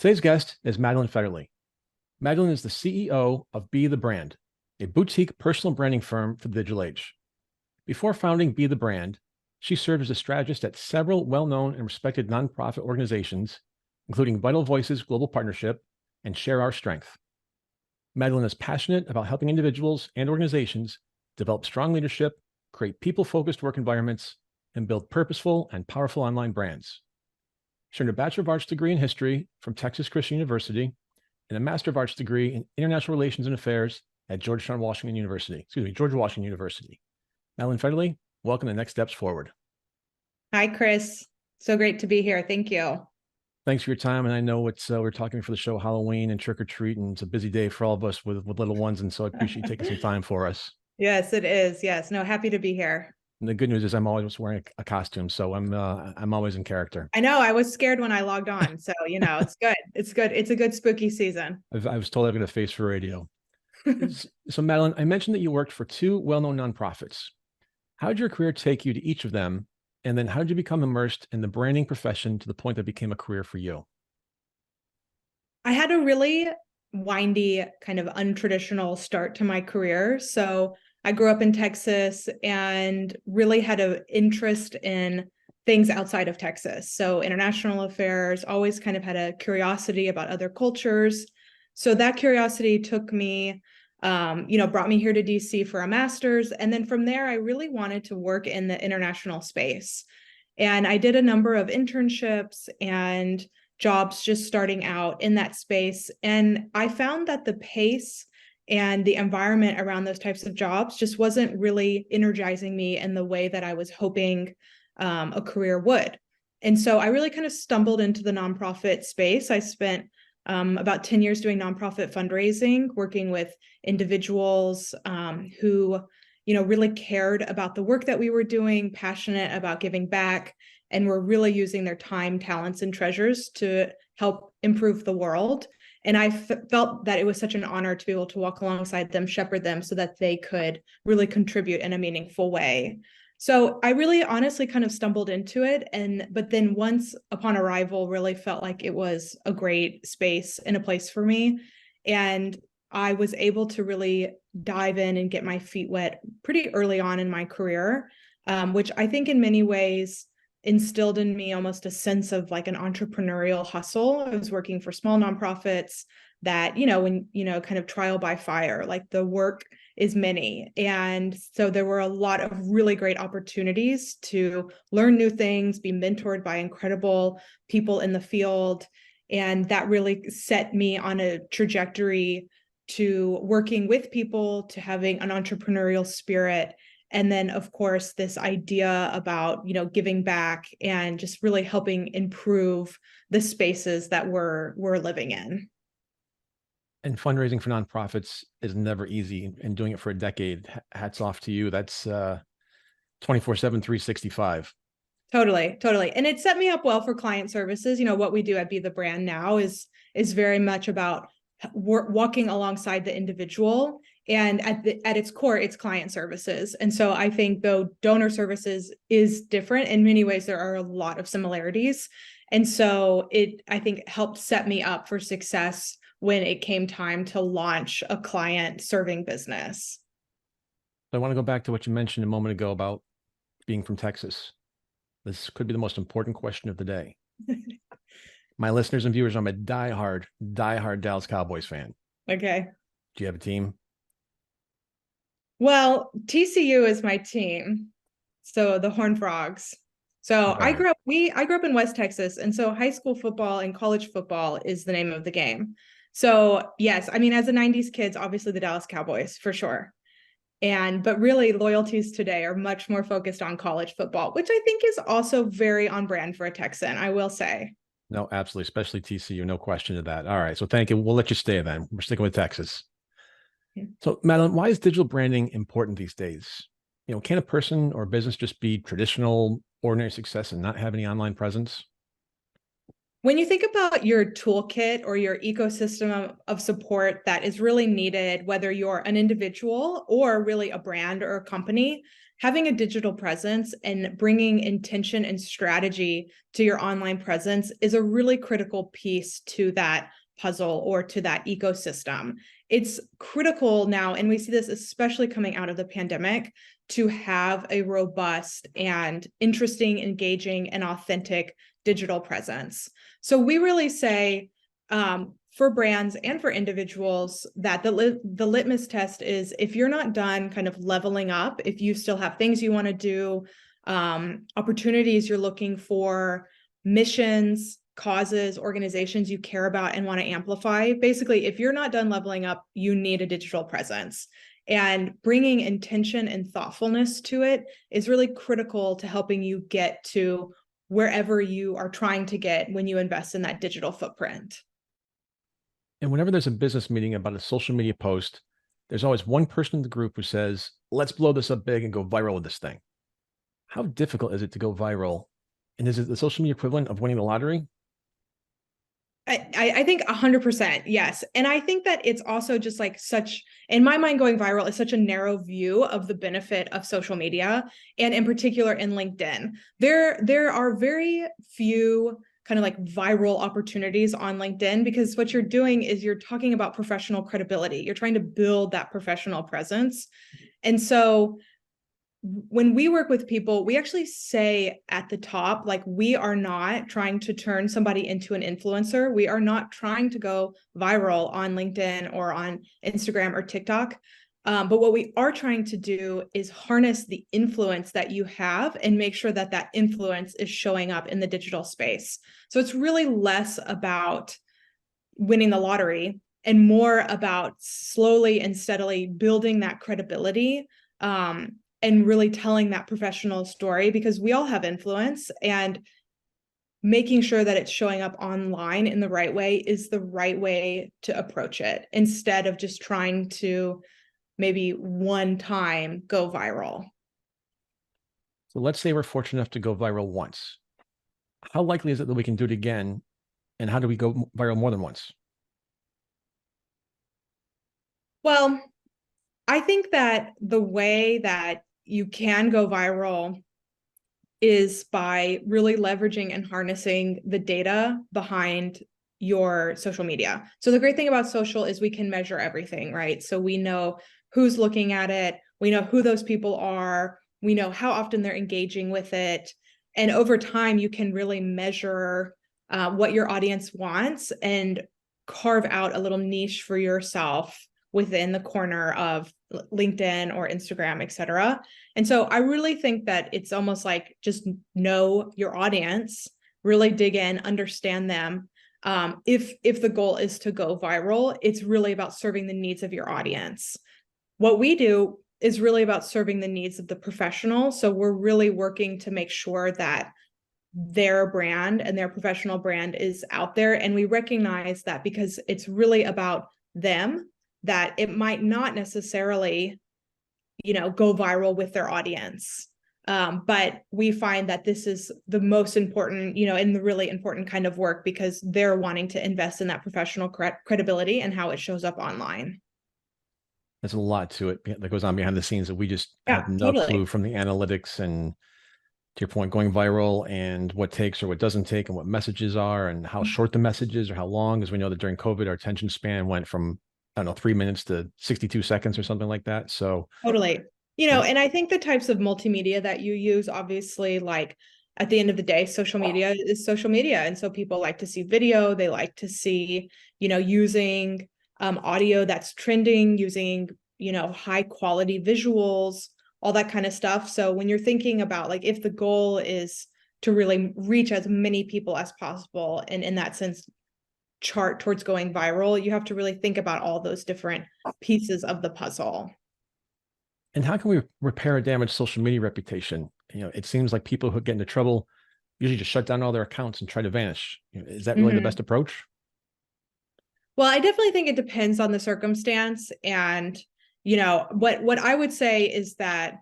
Today's guest is Madeline Fetterly. Madeline is the CEO of Be the Brand, a boutique personal branding firm for the digital age. Before founding Be the Brand, she served as a strategist at several well-known and respected nonprofit organizations, including Vital Voices Global Partnership and Share Our Strength. Madeline is passionate about helping individuals and organizations develop strong leadership, create people-focused work environments, and build purposeful and powerful online brands. She earned a Bachelor of Arts degree in history from Texas Christian University and a Master of Arts degree in International Relations and Affairs at George Washington University. Madeline Fetterly, welcome to Next Steps Forward. Hi, Chris. So great to be here. Thank you. Thanks for your time. And I know it's we're talking for the show Halloween and trick or treat, and it's a busy day for all of us with little ones. And so I appreciate you taking some time for us. Yes, it is. Yes. No, happy to be here. And the good news is I'm always wearing a costume, so I'm always in character. I know. I was scared when I logged on, so it's good. It's good. It's a good spooky season. I was told I've got a face for radio. So Madeline, I mentioned that you worked for two well-known nonprofits. How did your career take you to each of them? And then how did you become immersed in the branding profession to the point that became a career for you? I had a really windy, kind of untraditional start to my career. So I grew up in Texas and really had an interest in things outside of Texas. So international affairs, always kind of had a curiosity about other cultures. So that curiosity took me, brought me here to DC for a master's. And then from there, I really wanted to work in the international space. And I did a number of internships and jobs just starting out in that space. And I found that the pace and the environment around those types of jobs just wasn't really energizing me in the way that I was hoping a career would. And so I really kind of stumbled into the nonprofit space. I spent about 10 years doing nonprofit fundraising, working with individuals who, really cared about the work that we were doing, passionate about giving back, and were really using their time, talents, and treasures to help improve the world. And I felt that it was such an honor to be able to walk alongside them, shepherd them so that they could really contribute in a meaningful way. So I really honestly kind of stumbled into it. But then once upon arrival, really felt like it was a great space and a place for me. And I was able to really dive in and get my feet wet pretty early on in my career, which I think in many ways instilled in me almost a sense of like an entrepreneurial hustle. I was working for small nonprofits that, kind of trial by fire, like the work is many. And so there were a lot of really great opportunities to learn new things, be mentored by incredible people in the field. And that really set me on a trajectory to working with people, to having an entrepreneurial spirit. And then, of course, this idea about, giving back and just really helping improve the spaces that we're living in. And fundraising for nonprofits is never easy, and doing it for a decade, hats off to you. That's 24/7, 365. Totally. And it set me up well for client services. What we do at Be the Brand now is very much about walking alongside the individual. And at its core, it's client services. And so I think though donor services is different, in many ways, there are a lot of similarities. And so I think, helped set me up for success when it came time to launch a client serving business. I want to go back to what you mentioned a moment ago about being from Texas. This could be the most important question of the day. My listeners and viewers, I'm a diehard Dallas Cowboys fan. Okay. Do you have a team? Well, TCU is my team. So the Horned Frogs. So right. I grew up in West Texas. And so high school football and college football is the name of the game. So yes, I mean, as a 90s kids, obviously the Dallas Cowboys for sure. But really loyalties today are much more focused on college football, which I think is also very on brand for a Texan, I will say. No, absolutely. Especially TCU. No question of that. All right. So thank you. We'll let you stay then. We're sticking with Texas. Yeah. So Madeline, why is digital branding important these days? Can a person or business just be traditional, ordinary success and not have any online presence? When you think about your toolkit or your ecosystem of support that is really needed, whether you're an individual or really a brand or a company, having a digital presence and bringing intention and strategy to your online presence is a really critical piece to that puzzle or to that ecosystem. It's critical now, and we see this especially coming out of the pandemic, to have a robust and interesting, engaging, and authentic digital presence. So we really say, for brands and for individuals, that the litmus test is, if you're not done kind of leveling up, if you still have things you want to do, opportunities you're looking for, missions, causes, organizations you care about and want to amplify, basically, if you're not done leveling up, you need a digital presence. And bringing intention and thoughtfulness to it is really critical to helping you get to wherever you are trying to get when you invest in that digital footprint. And whenever there's a business meeting about a social media post, there's always one person in the group who says, let's blow this up big and go viral with this thing. How difficult is it to go viral? And is it the social media equivalent of winning the lottery? I think 100%, yes. And I think that it's also just like such, in my mind, going viral is such a narrow view of the benefit of social media, and in particular in LinkedIn. There are very few kind of like viral opportunities on LinkedIn, because what you're doing is you're talking about professional credibility. You're trying to build that professional presence. And so when we work with people, we actually say at the top, like, we are not trying to turn somebody into an influencer. We are not trying to go viral on LinkedIn or on Instagram or TikTok. But what we are trying to do is harness the influence that you have and make sure that that influence is showing up in the digital space. So it's really less about winning the lottery and more about slowly and steadily building that credibility, and really telling that professional story, because we all have influence, and making sure that it's showing up online in the right way is the right way to approach it, instead of just trying to maybe one time go viral. So let's say we're fortunate enough to go viral once. How likely is it that we can do it again? And how do we go viral more than once? Well, I think that the way that you can go viral is by really leveraging and harnessing the data behind your social media. So the great thing about social is we can measure everything, right? So we know who's looking at it, we know who those people are, we know how often they're engaging with it. And over time, you can really measure what your audience wants and carve out a little niche for yourself within the corner of LinkedIn or Instagram, et cetera. And so I really think that it's almost like, just know your audience, really dig in, understand them. If the goal is to go viral, it's really about serving the needs of your audience. What we do is really about serving the needs of the professional. So we're really working to make sure that their brand and their professional brand is out there. And we recognize that because it's really about them, that it might not necessarily, go viral with their audience. But we find that this is the most important, and the really important kind of work, because they're wanting to invest in that professional credibility and how it shows up online. There's a lot to it that goes on behind the scenes that we just have Yeah, no totally. clue, from the analytics and, to your point, going viral, and what takes or what doesn't take, and what messages are, and how short the message is or how long. As we know that during COVID, our attention span went from, I don't know, 3 minutes to 62 seconds or something like that. So Totally. And I think the types of multimedia that you use, obviously, like, at the end of the day, social media is social media. And so people like to see video, they like to see, using audio that's trending, using, high quality visuals, all that kind of stuff. So when you're thinking about, like, if the goal is to really reach as many people as possible, and in that sense, chart towards going viral, you have to really think about all those different pieces of the puzzle. and how can we repair a damaged social media reputation? It seems like people who get into trouble usually just shut down all their accounts and try to vanish. Is that really the best approach? Well, I definitely think it depends on the circumstance. And, what I would say is that,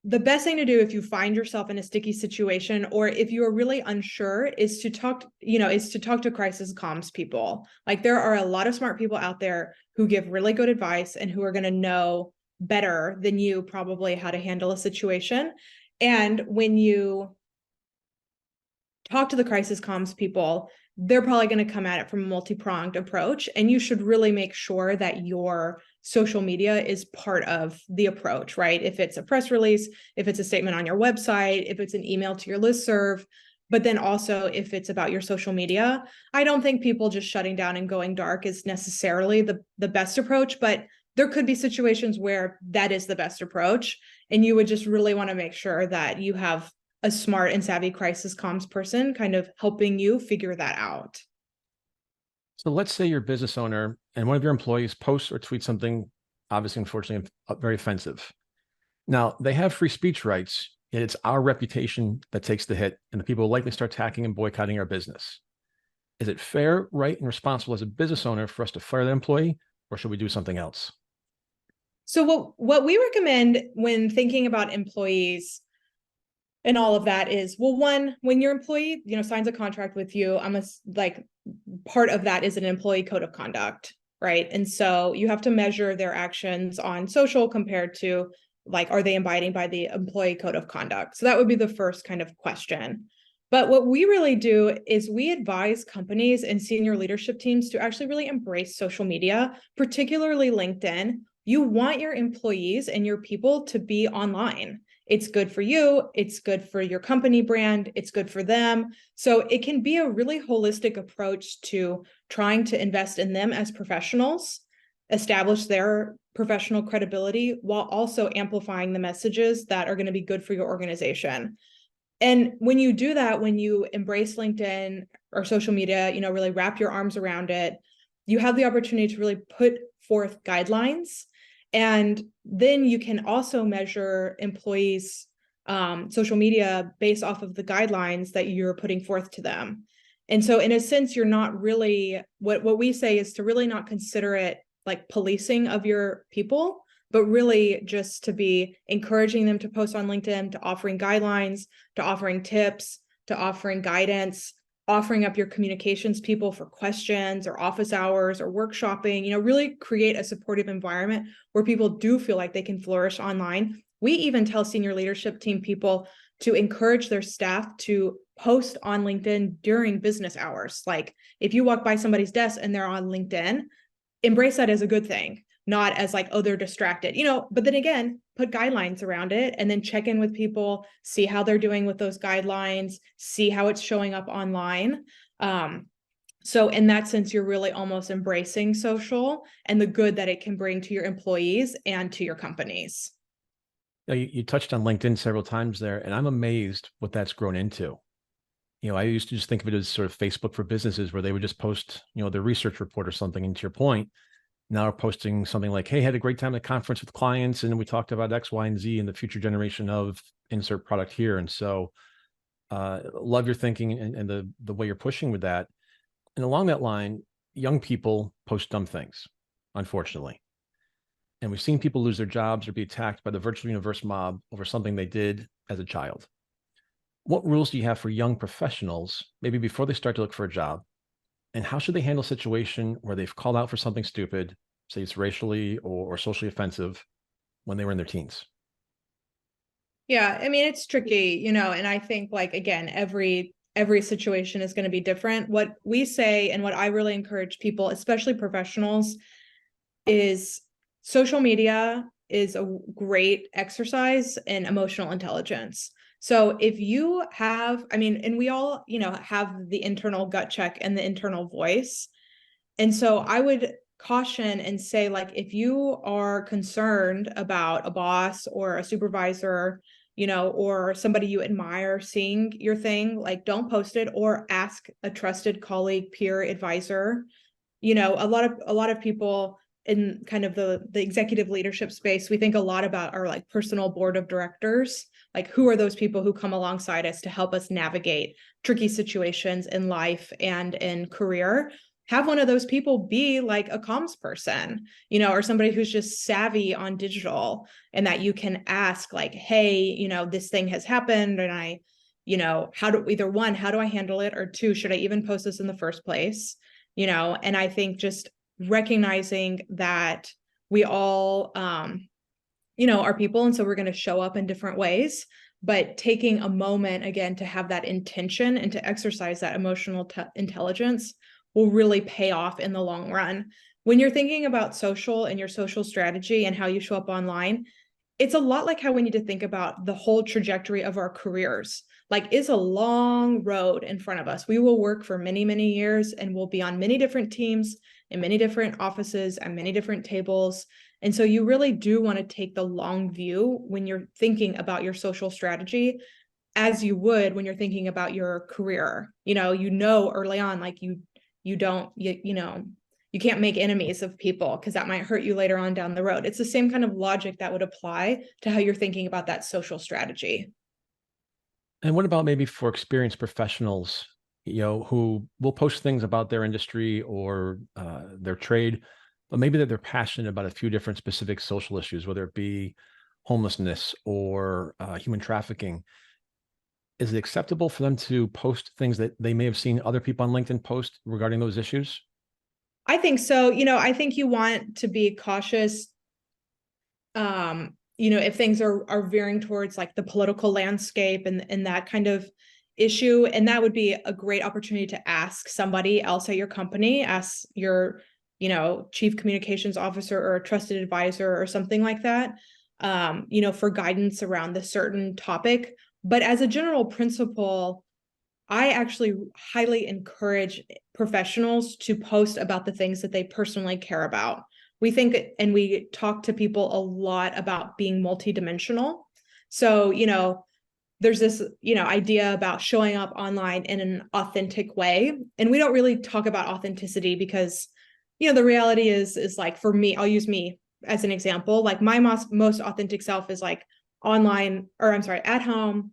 the best thing to do if you find yourself in a sticky situation, or if you are really unsure, is to talk to crisis comms people. Like, there are a lot of smart people out there who give really good advice and who are going to know better than you probably how to handle a situation. And when you talk to the crisis comms people, they're probably going to come at it from a multi-pronged approach. And you should really make sure that your social media is part of the approach, right? If it's a press release, if it's a statement on your website, if it's an email to your listserv, but then also if it's about your social media. I don't think people just shutting down and going dark is necessarily the best approach, but there could be situations where that is the best approach. And you would just really want to make sure that you have a smart and savvy crisis comms person kind of helping you figure that out. So let's say you're a business owner and one of your employees posts or tweets something, obviously, unfortunately, very offensive. Now, they have free speech rights, yet it's our reputation that takes the hit, and the people will likely start attacking and boycotting our business. Is it fair, right, and responsible as a business owner for us to fire that employee, or should we do something else? So what we recommend when thinking about employees and all of that is, well, one, when your employee, signs a contract with you, part of that is an employee code of conduct, right? And so you have to measure their actions on social compared to are they abiding by the employee code of conduct? So that would be the first kind of question. But what we really do is we advise companies and senior leadership teams to actually really embrace social media, particularly LinkedIn. You want your employees and your people to be online. It's good for you. It's good for your company brand. It's good for them. So it can be a really holistic approach to trying to invest in them as professionals, establish their professional credibility while also amplifying the messages that are going to be good for your organization. And when you do that, when you embrace LinkedIn or social media, really wrap your arms around it, you have the opportunity to really put forth guidelines. And then you can also measure employees' social media based off of the guidelines that you're putting forth to them. And so in a sense, you're not really, what we say is to really not consider it like policing of your people, but really just to be encouraging them to post on LinkedIn, to offering guidelines, to offering tips, to offering guidance, offering up your communications people for questions or office hours or workshopping, really create a supportive environment where people do feel like they can flourish online. We even tell senior leadership team people to encourage their staff to post on LinkedIn during business hours. Like if you walk by somebody's desk and they're on LinkedIn, embrace that as a good thing, not as like, oh, they're distracted, but then again, put guidelines around it and then check in with people, see how they're doing with those guidelines, see how it's showing up online. So in that sense, you're really almost embracing social and the good that it can bring to your employees and to your companies. Now, you touched on LinkedIn several times there, and I'm amazed what that's grown into. I used to just think of it as sort of Facebook for businesses where they would just post, their research report or something. And to your point, now we're posting something like, hey, had a great time at a conference with clients, and we talked about X, Y, and Z and the future generation of insert product here. And so love your thinking and the way you're pushing with that. And along that line, young people post dumb things, unfortunately. And we've seen people lose their jobs or be attacked by the virtual universe mob over something they did as a child. What rules do you have for young professionals, maybe before they start to look for a job? And how should they handle a situation where they've called out for something stupid, say it's racially or socially offensive, when they were in their teens? Yeah, I mean, it's tricky, and I think again, every situation is going to be different. What we say and what I really encourage people, especially professionals, is social media is a great exercise in emotional intelligence. So if you have, and we all, have the internal gut check and the internal voice. And so I would caution and say, if you are concerned about a boss or a supervisor, or somebody you admire seeing your thing, don't post it or ask a trusted colleague, peer, advisor. A lot of people in kind of the executive leadership space, we think a lot about our personal board of directors. Who are those people who come alongside us to help us navigate tricky situations in life and in career? Have one of those people be a comms person, or somebody who's just savvy on digital and that you can ask hey, this thing has happened and I, how do I handle it? Or two, should I even post this in the first place? And I think just recognizing that we all are people. And so we're going to show up in different ways, but taking a moment again to have that intention and to exercise that emotional intelligence will really pay off in the long run. When you're thinking about social and your social strategy and how you show up online, it's a lot like how we need to think about the whole trajectory of our careers. Like, it's a long road in front of us. We will work for many, many years, and we'll be on many different teams in many different offices and many different tables. And so you really do want to take the long view when you're thinking about your social strategy, as you would when you're thinking about your career. Early on, like you can't make enemies of people because that might hurt you later on down the road. It's the same kind of logic that would apply to how you're thinking about that social strategy. And what about maybe for experienced professionals, who will post things about their industry or their trade, but maybe that they're passionate about a few different specific social issues, whether it be homelessness or human trafficking. Is it acceptable for them to post things that they may have seen other people on LinkedIn post regarding those issues? I think so. I think you want to be cautious. If things are veering towards like the political landscape and that kind of issue, and that would be a great opportunity to ask somebody else at your company, ask your, chief communications officer or a trusted advisor or something like that, for guidance around the certain topic. But as a general principle, I actually highly encourage professionals to post about the things that they personally care about. We think and we talk to people a lot about being multidimensional. So, there's this, idea about showing up online in an authentic way. And we don't really talk about authenticity because, the reality is like, for me, I'll use me as an example. Like, my most authentic self is like online, or I'm sorry, at home,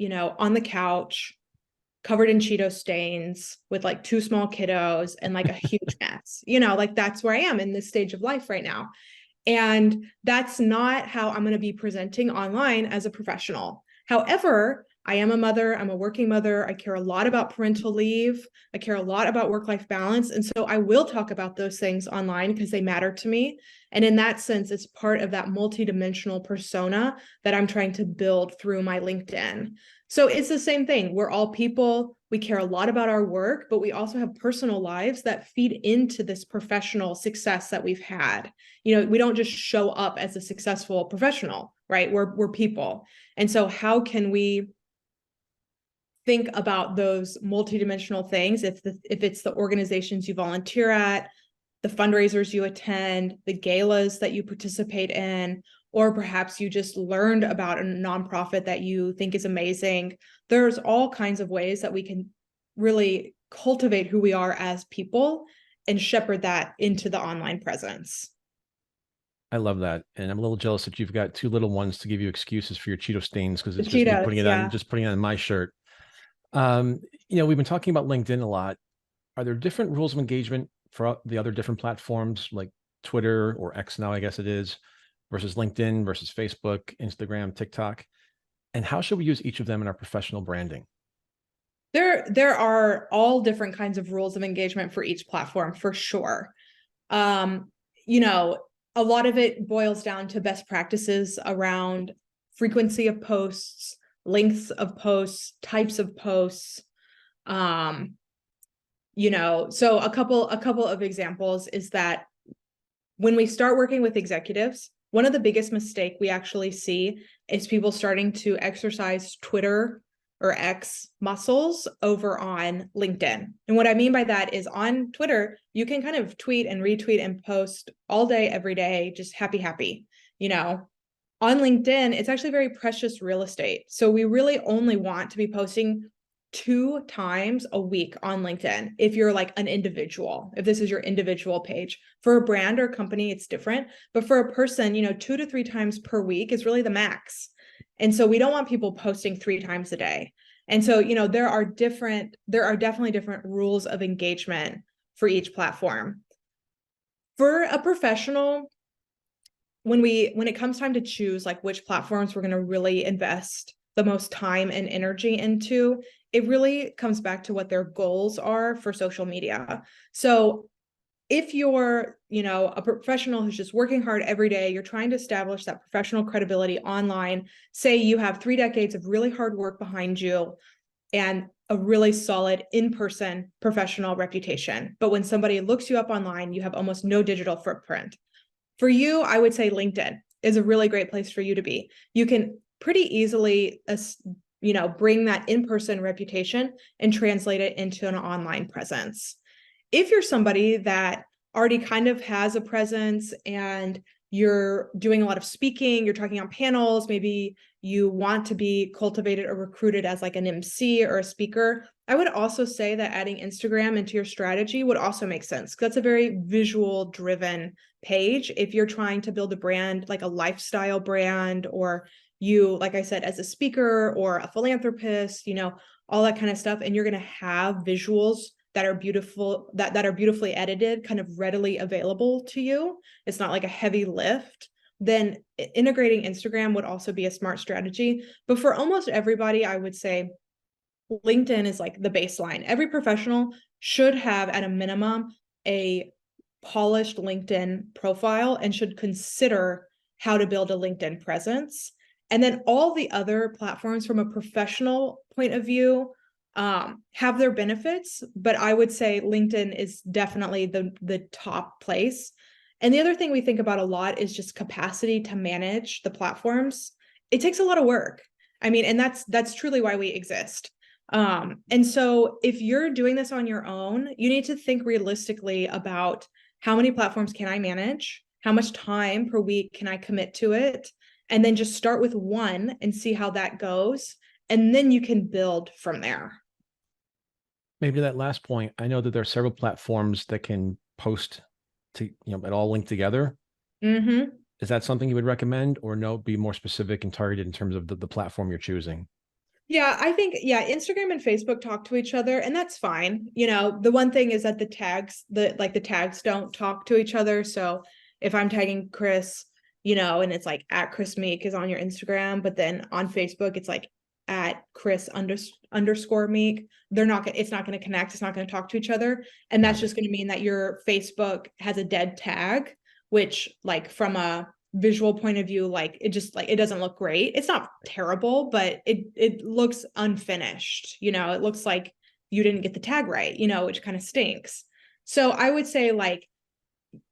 on the couch, covered in Cheeto stains with like 2 small kiddos and like a huge mess, like that's where I am in this stage of life right now. And that's not how I'm going to be presenting online as a professional. However, I am a mother, I'm a working mother. I care a lot about parental leave. I care a lot about work-life balance. And so I will talk about those things online because they matter to me. And in that sense, it's part of that multidimensional persona that I'm trying to build through my LinkedIn. So it's the same thing. We're all people. We care a lot about our work, but we also have personal lives that feed into this professional success that we've had. We don't just show up as a successful professional, right? We're people. And so how can we think about those multidimensional things? If it's the organizations you volunteer at, the fundraisers you attend, the galas that you participate in, or perhaps you just learned about a nonprofit that you think is amazing. There's all kinds of ways that we can really cultivate who we are as people and shepherd that into the online presence. I love that. And I'm a little jealous that you've got 2 little ones to give you excuses for your Cheeto stains, because it's The just me Cheetos, putting it on my shirt. We've been talking about LinkedIn a lot. Are there different rules of engagement for the other different platforms like Twitter or X now, I guess it is, versus LinkedIn versus Facebook, Instagram, TikTok? And how should we use each of them in our professional branding? There are all different kinds of rules of engagement for each platform, for sure. A lot of it boils down to best practices around frequency of posts, lengths of posts, types of posts. So a couple of examples is that when we start working with executives, one of the biggest mistakes we actually see is people starting to exercise Twitter or X muscles over on LinkedIn. And what I mean by that is, on Twitter, you can kind of tweet and retweet and post all day, every day, just happy. On LinkedIn, it's actually very precious real estate. So we really only want to be posting 2 times a week on LinkedIn. If you're like an individual, if this is your individual page. For a brand or company, it's different. But for a person, 2 to 3 times per week is really the max. And so we don't want people posting 3 times a day. And so, there are definitely different rules of engagement for each platform. For a professional, when it comes time to choose like which platforms we're going to really invest the most time and energy into, it really comes back to what their goals are for social media. So if you're, a professional who's just working hard every day, you're trying to establish that professional credibility online, say you have 3 decades of really hard work behind you and a really solid in-person professional reputation. But when somebody looks you up online, you have almost no digital footprint. For you, I would say LinkedIn is a really great place for you to be. You can pretty easily, bring that in-person reputation and translate it into an online presence. If you're somebody that already kind of has a presence and you're doing a lot of speaking, you're talking on panels, maybe you want to be cultivated or recruited as like an MC or a speaker, I would also say that adding Instagram into your strategy would also make sense. That's a very visual driven page. If you're trying to build a brand, like a lifestyle brand, or you, like I said, as a speaker or a philanthropist, all that kind of stuff, and you're going to have visuals that are beautiful, that are beautifully edited, kind of readily available to you. It's not like a heavy lift. Then integrating Instagram would also be a smart strategy. But for almost everybody, I would say LinkedIn is like the baseline. Every professional should have at a minimum a polished LinkedIn profile and should consider how to build a LinkedIn presence. And then all the other platforms from a professional point of view have their benefits, but I would say LinkedIn is definitely the top place. And the other thing we think about a lot is just capacity to manage the platforms. It takes a lot of work. I mean, and that's truly why we exist. And so if you're doing this on your own, you need to think realistically about how many platforms can I manage? How much time per week can I commit to it? And then just start with one and see how that goes. And then you can build from there. Maybe to that last point, I know that there are several platforms that can post to, it all linked together. Mm-hmm. Is that something you would recommend, or no, be more specific and targeted in terms of the platform you're choosing? Yeah, I think, Instagram and Facebook talk to each other, and that's fine. The one thing is that the tags don't talk to each other. So if I'm tagging Chris, and it's like at Chris Meek is on your Instagram, but then on Facebook, it's like at Chris underscore Meek, it's not going to connect. It's not going to talk to each other. And that's just going to mean that your Facebook has a dead tag, which like from a visual point of view, like it doesn't look great. It's not terrible, but it looks unfinished. It looks like you didn't get the tag right, which kind of stinks. So I would say like,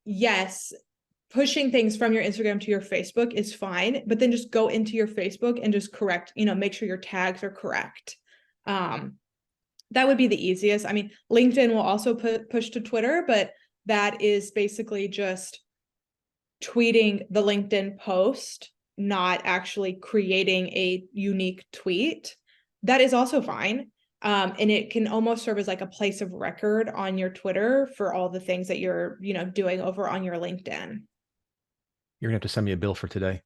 yes, pushing things from your Instagram to your Facebook is fine, but then just go into your Facebook and just correct, make sure your tags are correct. That would be the easiest. I mean, LinkedIn will also push to Twitter, but that is basically just tweeting the LinkedIn post, not actually creating a unique tweet. That is also fine. And it can almost serve as like a place of record on your Twitter for all the things that you're, doing over on your LinkedIn. You're gonna have to send me a bill for today.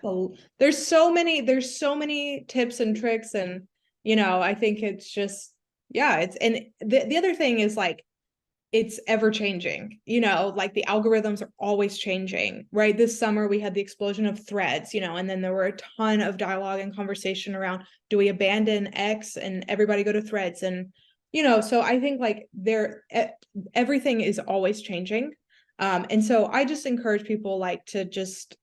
Well, there's so many tips and tricks, and I think it's just, and the other thing is like, it's ever changing, like the algorithms are always changing, right? This summer we had the explosion of threads, and then there were a ton of dialogue and conversation around, do we abandon X and everybody go to threads? And, so I think like everything is always changing. And so I just encourage people like to just,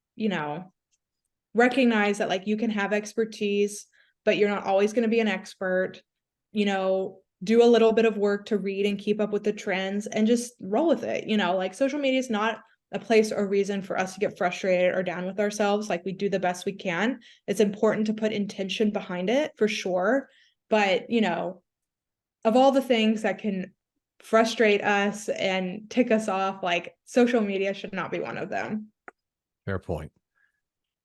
recognize that like you can have expertise, but you're not always going to be an expert, do a little bit of work to read and keep up with the trends and just roll with it. Like social media is not a place or reason for us to get frustrated or down with ourselves. Like we do the best we can. It's important to put intention behind it for sure. But, of all the things that can frustrate us and tick us off, like social media should not be one of them. Fair point.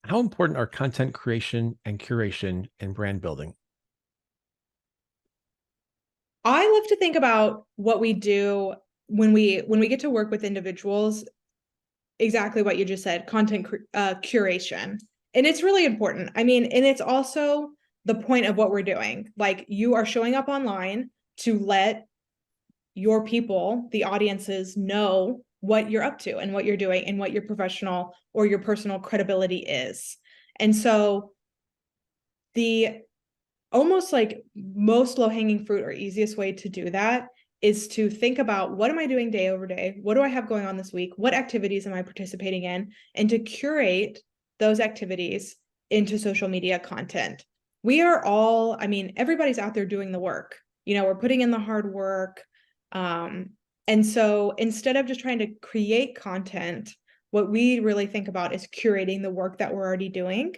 How important are content creation and curation in brand building? I love to think about what we do when we get to work with individuals, exactly what you just said, content curation. And it's really important. I mean, and it's also the point of what we're doing. Like you are showing up online to let your people, the audiences, know what you're up to and what you're doing and what your professional or your personal credibility is. And so the almost like most low-hanging fruit or easiest way to do that is to think about, what am I doing day over day? What do I have going on this week? What activities am I participating in? And to curate those activities into social media content. We are all, I mean, everybody's out there doing the work. We're putting in the hard work. And so instead of just trying to create content, what we really think about is curating the work that we're already doing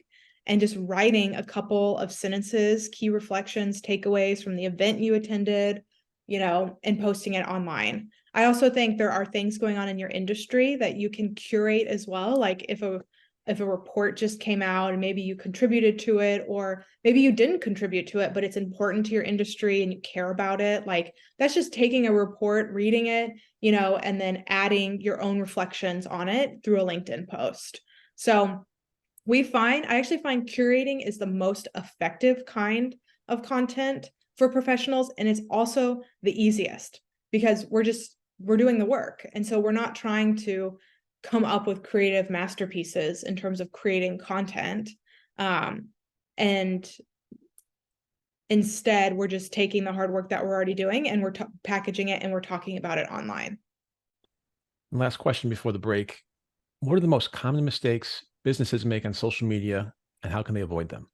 and just writing a couple of sentences, key reflections, takeaways from the event you attended, and posting it online. I also think there are things going on in your industry that you can curate as well. Like if a report just came out and maybe you contributed to it, or maybe you didn't contribute to it, but it's important to your industry and you care about it. Like that's just taking a report, reading it, and then adding your own reflections on it through a LinkedIn post. So I actually find curating is the most effective kind of content for professionals. And it's also the easiest because we're doing the work. And so we're not trying to come up with creative masterpieces in terms of creating content. And instead, we're just taking the hard work that we're already doing and we're packaging it and we're talking about it online. Last question before the break. What are the most common mistakes businesses make on social media, and how can they avoid them?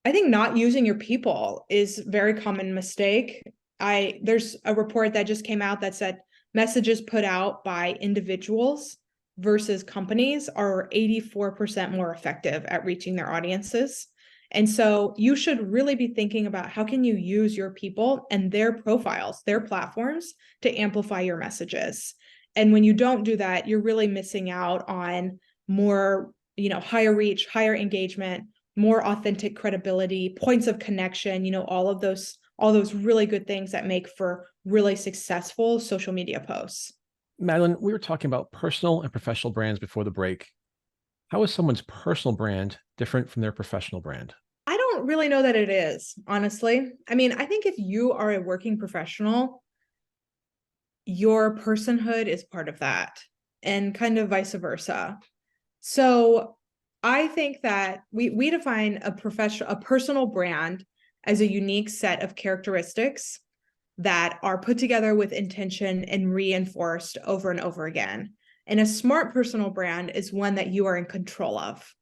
I think not using your people is a very common mistake. There's a report that just came out that said messages put out by individuals versus companies are 84% more effective at reaching their audiences. And so you should really be thinking about how can you use your people and their profiles, their platforms to amplify your messages. And when you don't do that, you're really missing out on more, higher reach, higher engagement, more authentic credibility, points of connection, all those really good things that make for really successful social media posts. Madeline, we were talking about personal and professional brands before the break. How is someone's personal brand different from their professional brand? I don't really know that it is, honestly. I mean, I think if you are a working professional, your personhood is part of that, and kind of vice versa. So I think that we define a personal brand as a unique set of characteristics that are put together with intention and reinforced over and over again. And a smart personal brand is one that you are in control of.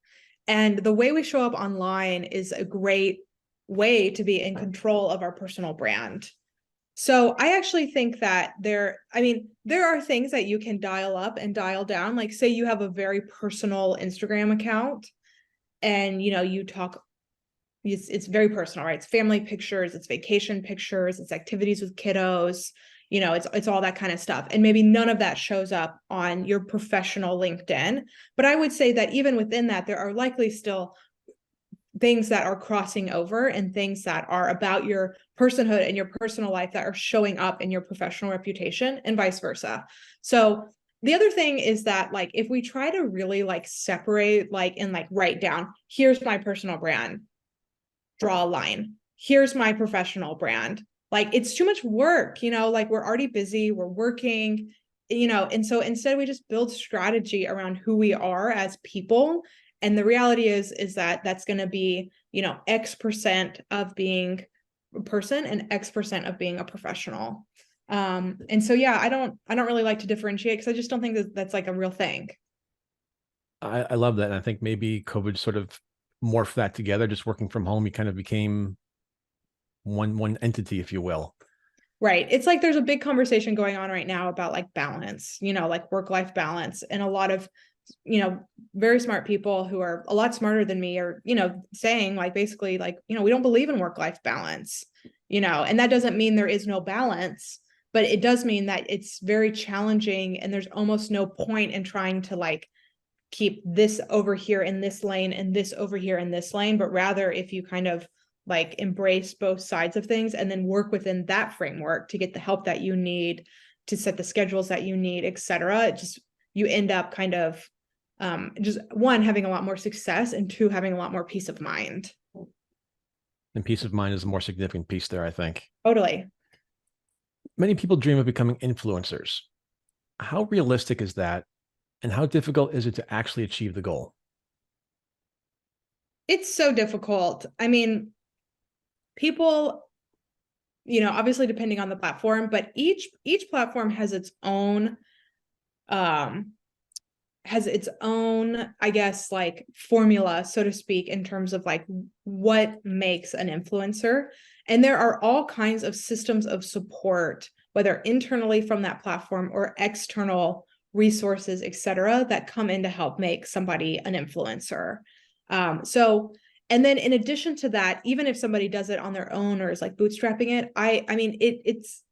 And the way we show up online is a great way to be in control of our personal brand. So I actually think that there are things that you can dial up and dial down. Like say you have a very personal Instagram account and, you talk, it's very personal, right? It's family pictures, it's vacation pictures, it's activities with kiddos, it's all that kind of stuff. And maybe none of that shows up on your professional LinkedIn. But I would say that even within that, there are likely still things that are crossing over and things that are about your personhood and your personal life that are showing up in your professional reputation and vice versa. So the other thing is that like, if we try to really like separate, like, and like write down, here's my personal brand, draw a line, here's my professional brand, like it's too much work, like we're already busy, we're working, and so instead we just build strategy around who we are as people. And the reality is that that's going to be, X% of being a person and X% of being a professional. And so, yeah, I don't really like to differentiate because I just don't think that that's like a real thing. I love that. And I think maybe COVID sort of morphed that together. Just working from home, you kind of became one entity, if you will. Right. It's like there's a big conversation going on right now about like balance, like work-life balance. And a lot of very smart people who are a lot smarter than me are, saying like, basically like, we don't believe in work-life balance, and that doesn't mean there is no balance, but it does mean that it's very challenging and there's almost no point in trying to like keep this over here in this lane and this over here in this lane, but rather if you kind of like embrace both sides of things and then work within that framework to get the help that you need, to set the schedules that you need, etc., you end up kind of just one, having a lot more success, and two, having a lot more peace of mind. And peace of mind is a more significant piece there, I think. Totally. Many people dream of becoming influencers. How realistic is that? And how difficult is it to actually achieve the goal? It's so difficult. I mean, people obviously depending on the platform, but each platform has its own I guess, like formula, so to speak, in terms of like what makes an influencer. And there are all kinds of systems of support, whether internally from that platform or external resources, et cetera, that come in to help make somebody an influencer. And then in addition to that, even if somebody does it on their own or is like bootstrapping it, I mean,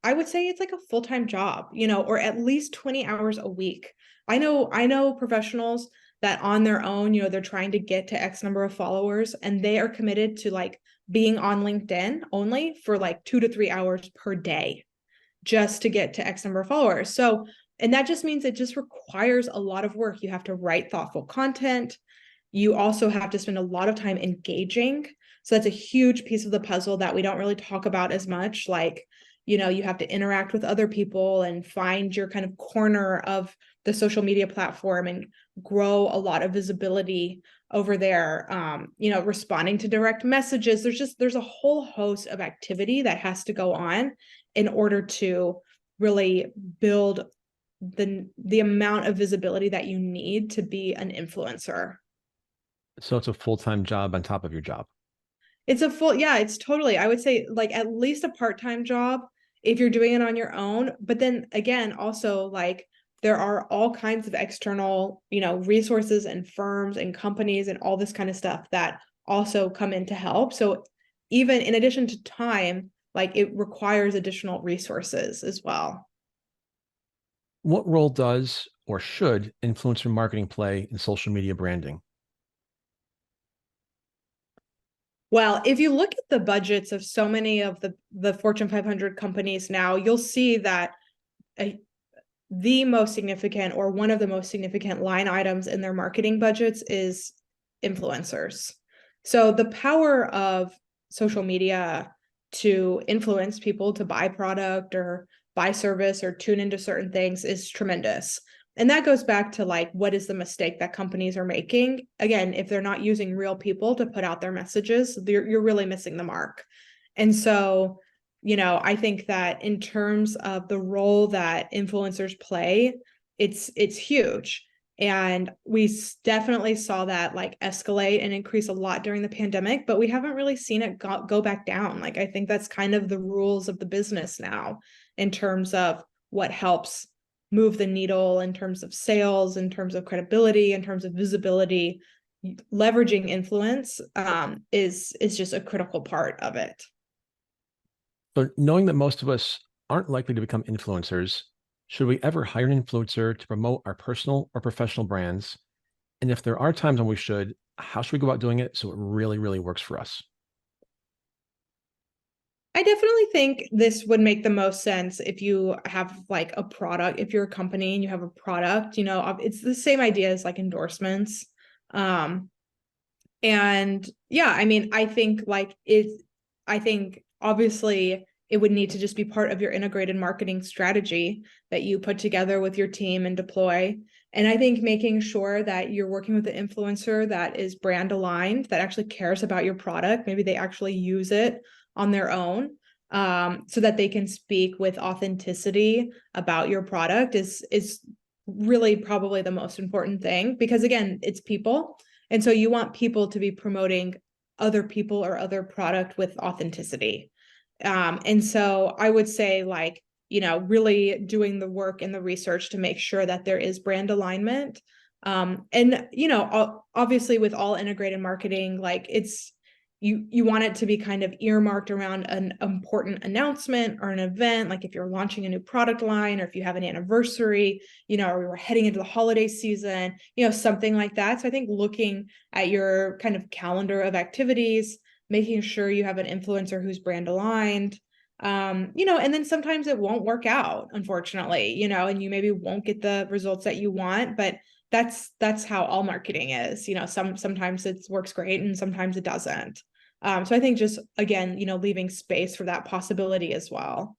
I would say it's like a full-time job, or at least 20 hours a week. I know professionals that on their own, they're trying to get to X number of followers, and they are committed to like being on LinkedIn only for like 2 to 3 hours per day just to get to X number of followers. So, and that just means it just requires a lot of work. You have to write thoughtful content. You also have to spend a lot of time engaging. So that's a huge piece of the puzzle that we don't really talk about as much. Like, you have to interact with other people and find your kind of corner of the social media platform and grow a lot of visibility over there. Responding to direct messages. There's a whole host of activity that has to go on in order to really build the amount of visibility that you need to be an influencer. So it's a full-time job on top of your job. It's totally, I would say like at least a part-time job if you're doing it on your own. But then again, also like there are all kinds of external, resources and firms and companies and all this kind of stuff that also come in to help. So even in addition to time, like it requires additional resources as well. What role does or should influencer marketing play in social media branding? Well, if you look at the budgets of so many of the Fortune 500 companies now, you'll see that the most significant or one of the most significant line items in their marketing budgets is influencers. So the power of social media to influence people to buy product or buy service or tune into certain things is tremendous. And that goes back to like, what is the mistake that companies are making? Again, if they're not using real people to put out their messages, you're really missing the mark. And so, I think that in terms of the role that influencers play, it's huge. And we definitely saw that like escalate and increase a lot during the pandemic, but we haven't really seen it go back down. Like, I think that's kind of the rules of the business now in terms of what helps move the needle in terms of sales, in terms of credibility, in terms of visibility. Leveraging influence is just a critical part of it. So knowing that most of us aren't likely to become influencers, should we ever hire an influencer to promote our personal or professional brands? And if there are times when we should, how should we go about doing it so it really, really works for us? I definitely think this would make the most sense if you have like a product, if you're a company and you have a product, it's the same idea as like endorsements. And yeah, I mean, I think obviously it would need to just be part of your integrated marketing strategy that you put together with your team and deploy. And I think making sure that you're working with an influencer that is brand aligned, that actually cares about your product. Maybe they actually use it on their own, so that they can speak with authenticity about your product is really probably the most important thing, because again, it's people. And so you want people to be promoting other people or other product with authenticity. And so I would say like, really doing the work and the research to make sure that there is brand alignment. And, obviously with all integrated marketing, like you want it to be kind of earmarked around an important announcement or an event, like if you're launching a new product line or if you have an anniversary, or we're heading into the holiday season, something like that. So I think looking at your kind of calendar of activities, making sure you have an influencer who's brand aligned, and then sometimes it won't work out, unfortunately, and you maybe won't get the results that you want, but that's how all marketing is. Sometimes it works great and sometimes it doesn't. So I think just, again, leaving space for that possibility as well.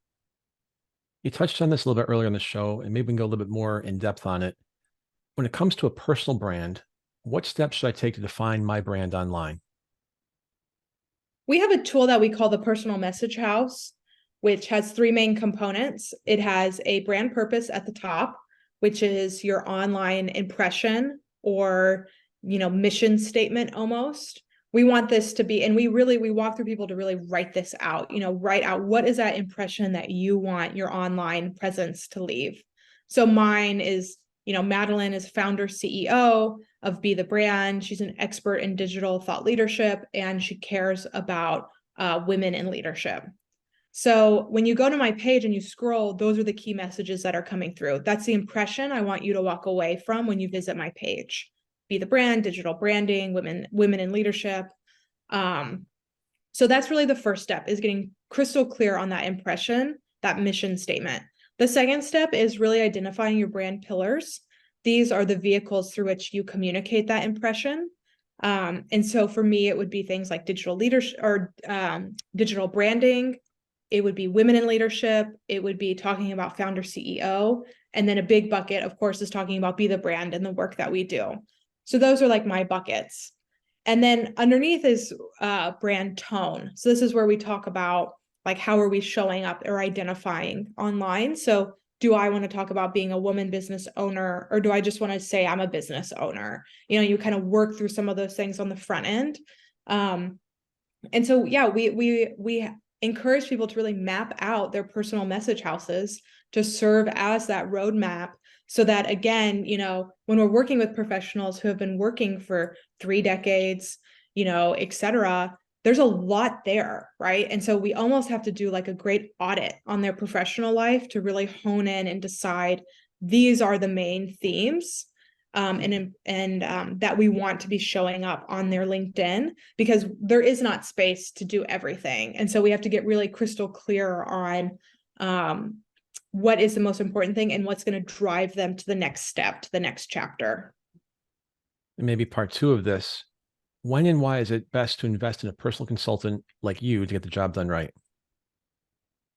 You touched on this a little bit earlier in the show, and maybe we can go a little bit more in depth on it. When it comes to a personal brand, what steps should I take to define my brand online? We have a tool that we call the personal message house. which has three main components. It has a brand purpose at the top, which is your online impression or, mission statement almost. We want this to be, and we walk through people to really write this out, write out what is that impression that you want your online presence to leave. So mine is, Madeline is founder CEO of Be the Brand. She's an expert in digital thought leadership, and she cares about women in leadership. So when you go to my page and you scroll, those are the key messages that are coming through. That's the impression I want you to walk away from when you visit my page. Be the Brand, digital branding, women in leadership. So that's really the first step, is getting crystal clear on that impression, that mission statement. The second step is really identifying your brand pillars. These are the vehicles through which you communicate that impression. And so for me, it would be things like digital leadership or digital branding. It would be women in leadership. It would be talking about founder CEO. And then a big bucket, of course, is talking about Be the Brand and the work that we do. So those are like my buckets. And then underneath is brand tone. So this is where we talk about like, how are we showing up or identifying online? So do I want to talk about being a woman business owner, or do I just want to say I'm a business owner? You kind of work through some of those things on the front end. And so, yeah, we encourage people to really map out their personal message houses to serve as that roadmap, so that, again, when we're working with professionals who have been working for 3 decades, et cetera, there's a lot there, right? And so we almost have to do like a great audit on their professional life to really hone in and decide these are the main themes and that we want to be showing up on their LinkedIn, because there is not space to do everything. And so we have to get really crystal clear on what is the most important thing and what's going to drive them to the next step, to the next chapter. And maybe part 2 of this, when and why is it best to invest in a personal consultant like you to get the job done right?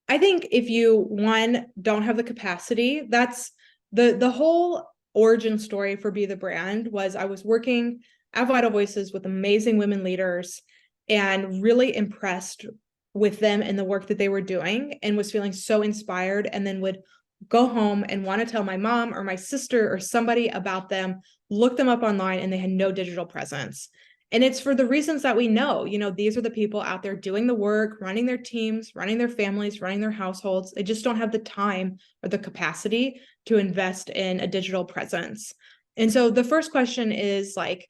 I think if you, one, don't have the capacity, that's the whole origin story for Be the Brand was I was working at Vital Voices with amazing women leaders and really impressed with them and the work that they were doing, and was feeling so inspired, and then would go home and want to tell my mom or my sister or somebody about them, look them up online, and they had no digital presence. And it's for the reasons that we know, these are the people out there doing the work, running their teams, running their families, running their households. They just don't have the time or the capacity to invest in a digital presence. And so the first question is like,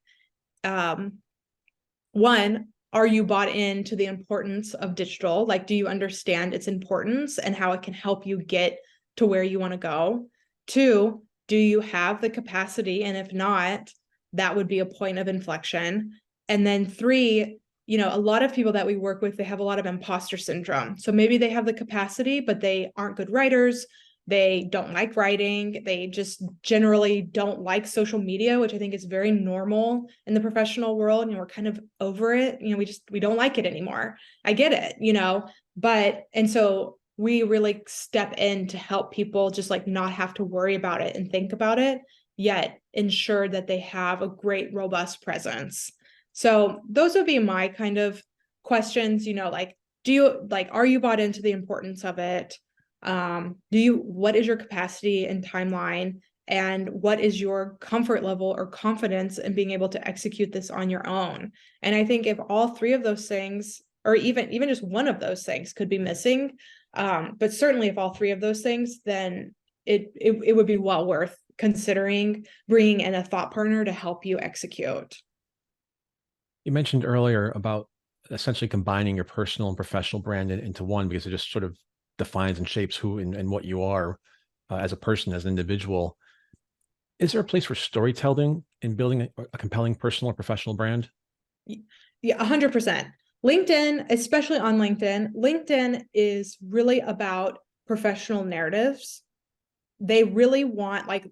one, are you bought into the importance of digital? Like, do you understand its importance and how it can help you get to where you want to go? 2, do you have the capacity? And if not, that would be a point of inflection. And then 3, a lot of people that we work with, they have a lot of imposter syndrome. So maybe they have the capacity, but they aren't good writers. They don't like writing. They just generally don't like social media, which I think is very normal in the professional world. And we're kind of over it. We don't like it anymore. I get it, and so we really step in to help people just like not have to worry about it and think about it, yet ensure that they have a great, robust presence. So those would be my kind of questions, like, are you bought into the importance of it? What is your capacity and timeline? And what is your comfort level or confidence in being able to execute this on your own? And I think if all 3 of those things, or even just one of those things could be missing, but certainly if all 3 of those things, then it would be well worth considering bringing in a thought partner to help you execute. You mentioned earlier about essentially combining your personal and professional brand into one, because it just sort of defines and shapes who and what you are as a person, as an individual. Is there a place for storytelling in building a compelling personal or professional brand? Yeah, 100%. LinkedIn, especially on LinkedIn is really about professional narratives. They really want, like,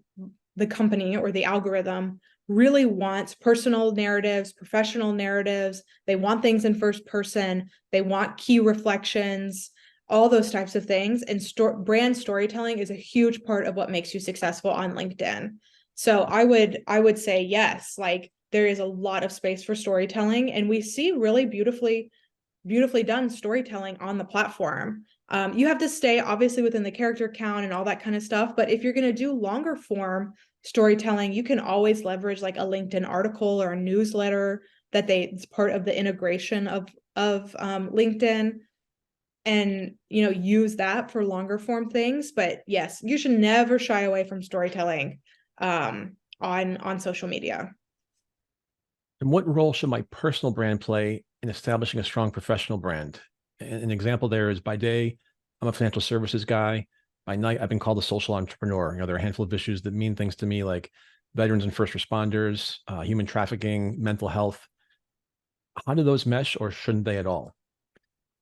the company or the algorithm really wants personal narratives, professional narratives. They want things in first person. They want key reflections, all those types of things. And brand storytelling is a huge part of what makes you successful on LinkedIn. So I would say yes, like there is a lot of space for storytelling, and we see really beautifully done storytelling on the platform. You have to stay obviously within the character count and all that kind of stuff. But if you're going to do longer form storytelling, you can always leverage like a LinkedIn article or a newsletter it's part of the integration of LinkedIn, and use that for longer form things. But yes, you should never shy away from storytelling on social media. And what role should my personal brand play in establishing a strong professional brand? An example there is, by day, I'm a financial services guy. By night, I've been called a social entrepreneur. There are a handful of issues that mean things to me, like veterans and first responders, human trafficking, mental health. How do those mesh, or shouldn't they at all?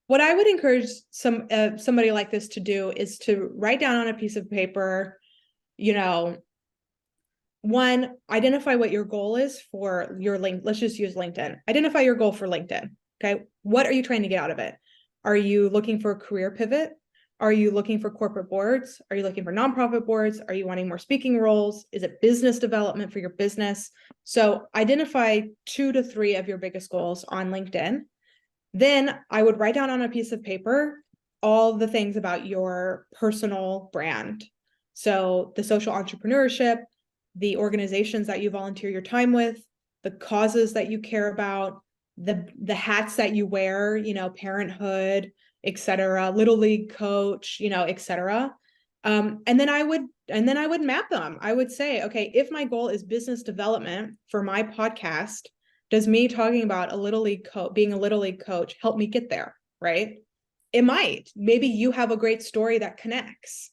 What I would encourage somebody like this to do is to write down on a piece of paper, one, identify what your goal is for your link. Let's just use LinkedIn. Identify your goal for LinkedIn. Okay. What are you trying to get out of it? Are you looking for a career pivot? Are you looking for corporate boards? Are you looking for nonprofit boards? Are you wanting more speaking roles? Is it business development for your business? So identify 2 to 3 of your biggest goals on LinkedIn. Then I would write down on a piece of paper all the things about your personal brand. So the social entrepreneurship, the organizations that you volunteer your time with, the causes that you care about, the hats that you wear, parenthood, etc., little league coach, etc. And then I would map them. I would say, okay, if my goal is business development for my podcast, does me talking about being a little league coach help me get there? Right? It might. Maybe you have a great story that connects,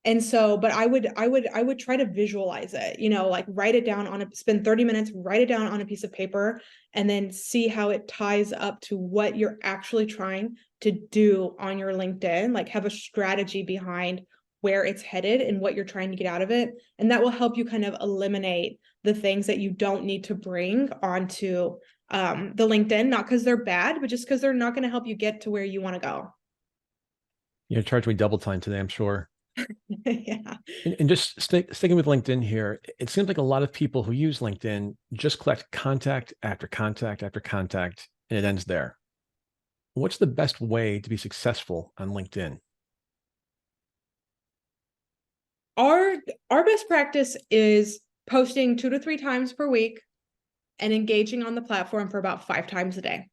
And so, but I would try to visualize it, like write it down spend 30 minutes, write it down on a piece of paper, and then see how it ties up to what you're actually trying to do on your LinkedIn, like have a strategy behind where it's headed and what you're trying to get out of it. And that will help you kind of eliminate the things that you don't need to bring onto the LinkedIn, not because they're bad, but just because they're not going to help you get to where you want to go. You're charging me double time today, I'm sure. Yeah. And just sticking with LinkedIn here, it seems like a lot of people who use LinkedIn just collect contact after contact after contact, and it ends there. What's the best way to be successful on LinkedIn? Our best practice is posting 2 to 3 times per week and engaging on the platform for about 5 times a day.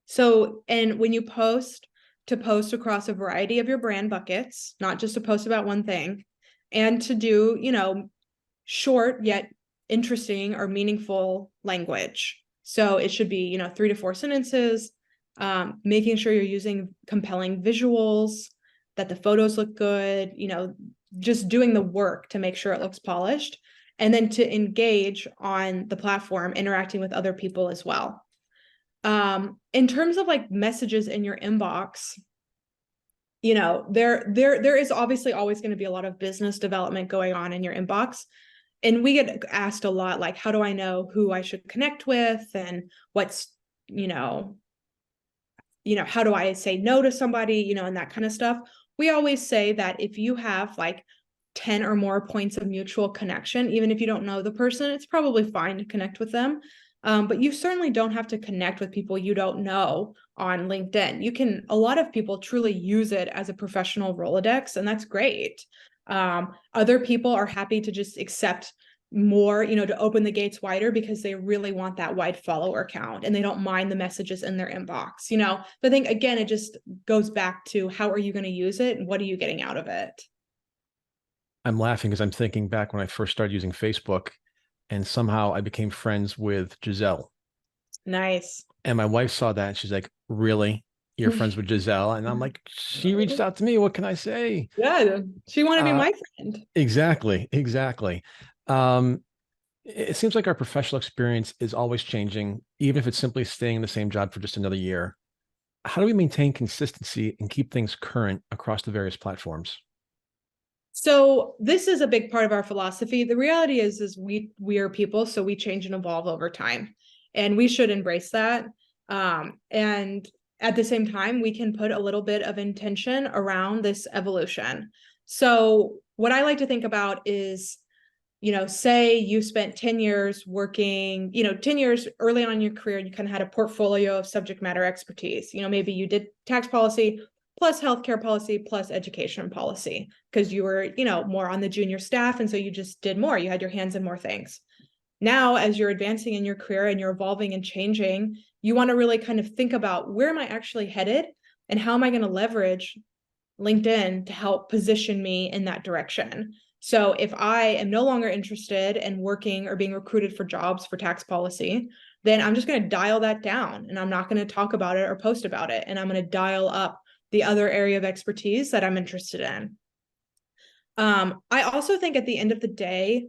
So, and when you post across a variety of your brand buckets, not just to post about one thing, and to do, short yet interesting or meaningful language. So it should be, 3 to 4 sentences, making sure you're using compelling visuals, that the photos look good, just doing the work to make sure it looks polished, and then to engage on the platform, interacting with other people as well. In terms of like messages in your inbox, there is obviously always going to be a lot of business development going on in your inbox. And we get asked a lot, like, how do I know who I should connect with, and what's, how do I say no to somebody, and that kind of stuff. We always say that if you have like 10 or more points of mutual connection, even if you don't know the person, it's probably fine to connect with them. But you certainly don't have to connect with people you don't know on LinkedIn. A lot of people truly use it as a professional Rolodex, and that's great. Other people are happy to just accept more, to open the gates wider because they really want that wide follower count and they don't mind the messages in their inbox. But I think, again, it just goes back to how are you going to use it and what are you getting out of it? I'm laughing because I'm thinking back when I first started using Facebook, and somehow I became friends with Giselle. Nice. And my wife saw that and she's like, "Really? You're friends with Giselle?" And I'm like, "She reached out to me. What can I say?" Yeah, she wanted to be my friend. Exactly. Exactly. Um, it seems like our professional experience is always changing, even if it's simply staying in the same job for just another year. How do we maintain consistency and keep things current across the various platforms? So this is a big part of our philosophy. The reality is we are people, so we change and evolve over time, and we should embrace that. And at the same time, we can put a little bit of intention around this evolution. So what I like to think about is say you spent 10 years working, 10 years early on in your career, you kind of had a portfolio of subject matter expertise. Maybe you did tax policy plus healthcare policy plus education policy because you were, more on the junior staff. And so you just did more. You had your hands in more things. Now, as you're advancing in your career and you're evolving and changing, you want to really kind of think about where am I actually headed and how am I going to leverage LinkedIn to help position me in that direction. So if I am no longer interested in working or being recruited for jobs for tax policy, then I'm just going to dial that down and I'm not going to talk about it or post about it. And I'm going to dial up the other area of expertise that I'm interested in. I also think at the end of the day,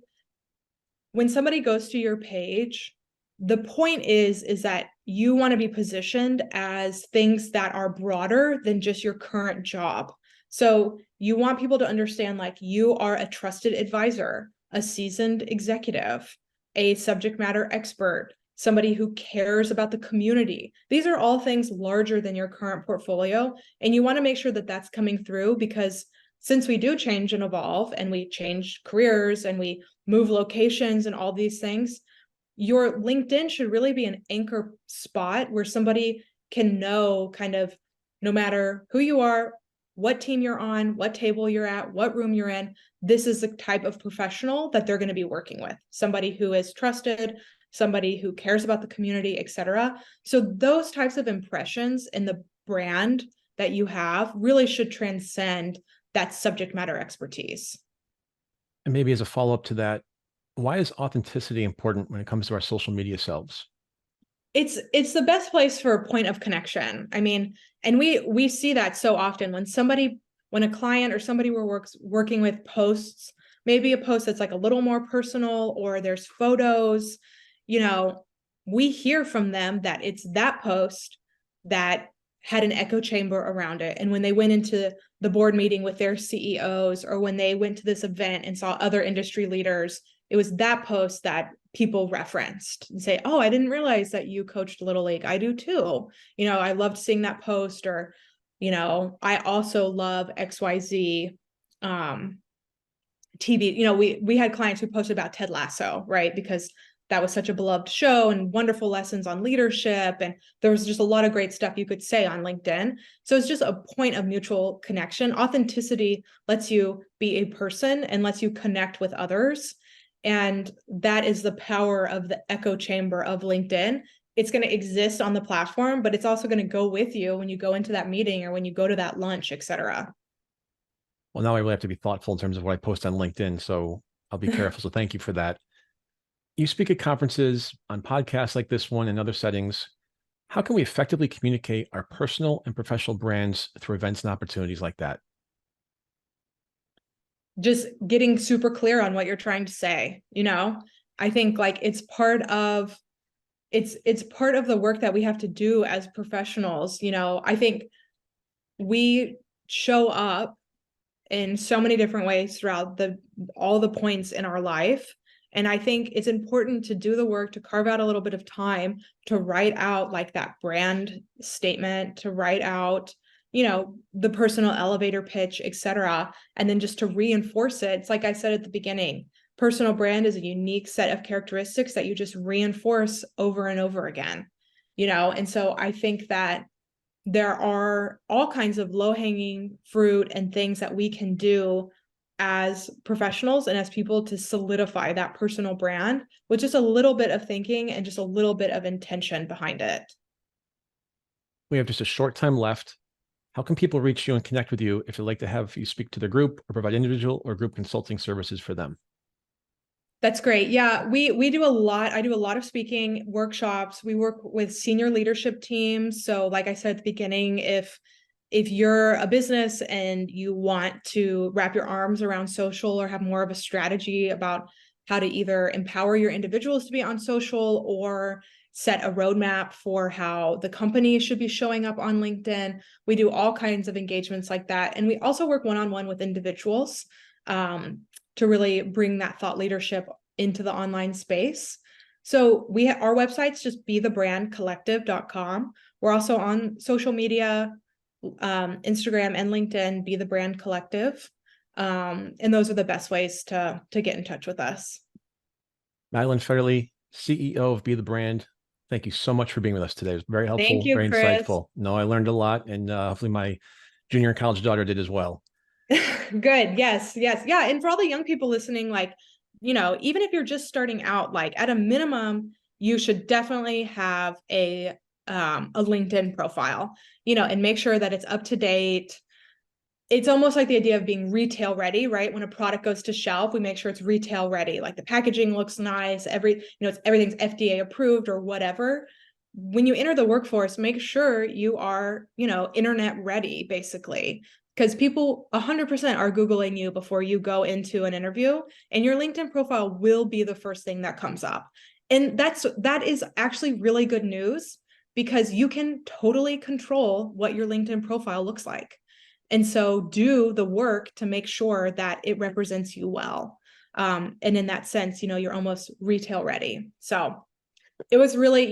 when somebody goes to your page, the point is that you want to be positioned as things that are broader than just your current job. So you want people to understand like you are a trusted advisor, a seasoned executive, a subject matter expert, somebody who cares about the community. These are all things larger than your current portfolio. And you want to make sure that that's coming through because since we do change and evolve and we change careers and we move locations and all these things, your LinkedIn should really be an anchor spot where somebody can know kind of no matter who you are, what team you're on, what table you're at, what room you're in, this is the type of professional that they're going to be working with. Somebody who is trusted, somebody who cares about the community, etc. So those types of impressions in the brand that you have really should transcend that subject matter expertise. And maybe as a follow-up to that, why is authenticity important when it comes to our social media selves? It's the best place for a point of connection. I mean, and we see that so often when a client or somebody we're working with posts, maybe a post that's like a little more personal or there's photos, we hear from them that it's that post that had an echo chamber around it. And when they went into the board meeting with their CEOs or when they went to this event and saw other industry leaders, it was that post that people referenced and say, oh, I didn't realize that you coached Little League. I do too. I loved seeing that post or, I also love XYZ TV. We had clients who posted about Ted Lasso, right? Because that was such a beloved show and wonderful lessons on leadership. And there was just a lot of great stuff you could say on LinkedIn. So it's just a point of mutual connection. Authenticity lets you be a person and lets you connect with others. And that is the power of the echo chamber of LinkedIn. It's going to exist on the platform, but it's also going to go with you when you go into that meeting or when you go to that lunch, etc. Well, now I really have to be thoughtful in terms of what I post on LinkedIn. So I'll be careful. So thank you for that. You speak at conferences, on podcasts like this one and other settings. How can we effectively communicate our personal and professional brands through events and opportunities like that? Just getting super clear on what you're trying to say. I think like it's part of the work that we have to do as professionals. I think we show up in so many different ways throughout all the points in our life. And I think it's important to do the work, to carve out a little bit of time to write out like that brand statement, to write out, the personal elevator pitch, etc. And then just to reinforce it. It's like I said at the beginning, personal brand is a unique set of characteristics that you just reinforce over and over again, And so I think that there are all kinds of low-hanging fruit and things that we can do as professionals and as people to solidify that personal brand with just a little bit of thinking and just a little bit of intention behind it. We have just a short time left. How can people reach you and connect with you if they'd like to have you speak to their group or provide individual or group consulting services for them? That's great. Yeah, we do a lot. I do a lot of speaking workshops. We work with senior leadership teams. So like I said at the beginning, if you're a business and you want to wrap your arms around social or have more of a strategy about how to either empower your individuals to be on social or set a roadmap for how the company should be showing up on LinkedIn, we do all kinds of engagements like that. And we also work one-on-one with individuals to really bring that thought leadership into the online space. So our website's just bethebrandcollective.com. We're also on social media, Instagram and LinkedIn, Be the Brand Collective. And those are the best ways to get in touch with us. Madeline Fetterly, CEO of Be the Brand. Thank you so much for being with us today. It was very Thank helpful, you, very Chris. insightful. No, I learned a lot, and hopefully my junior college daughter did as well. Good. Yes. Yes. Yeah. And for all the young people listening, like, even if you're just starting out, like at a minimum, you should definitely have a LinkedIn profile, and make sure that it's up to date. It's almost like the idea of being retail ready, right? When a product goes to shelf, we make sure it's retail ready. Like the packaging looks nice, everything's FDA approved or whatever. When you enter the workforce, make sure you are, internet ready, basically, because people 100% are Googling you before you go into an interview, and your LinkedIn profile will be the first thing that comes up. And that is actually really good news, because you can totally control what your LinkedIn profile looks like. And so do the work to make sure that it represents you well. And in that sense, you're almost retail ready. So it was really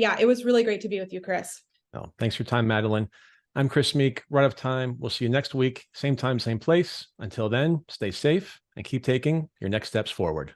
great to be with you, Chris. No, thanks for your time, Madeline. I'm Chris Meek. Right of time. We'll see you next week. Same time, same place. Until then, stay safe and keep taking your next steps forward.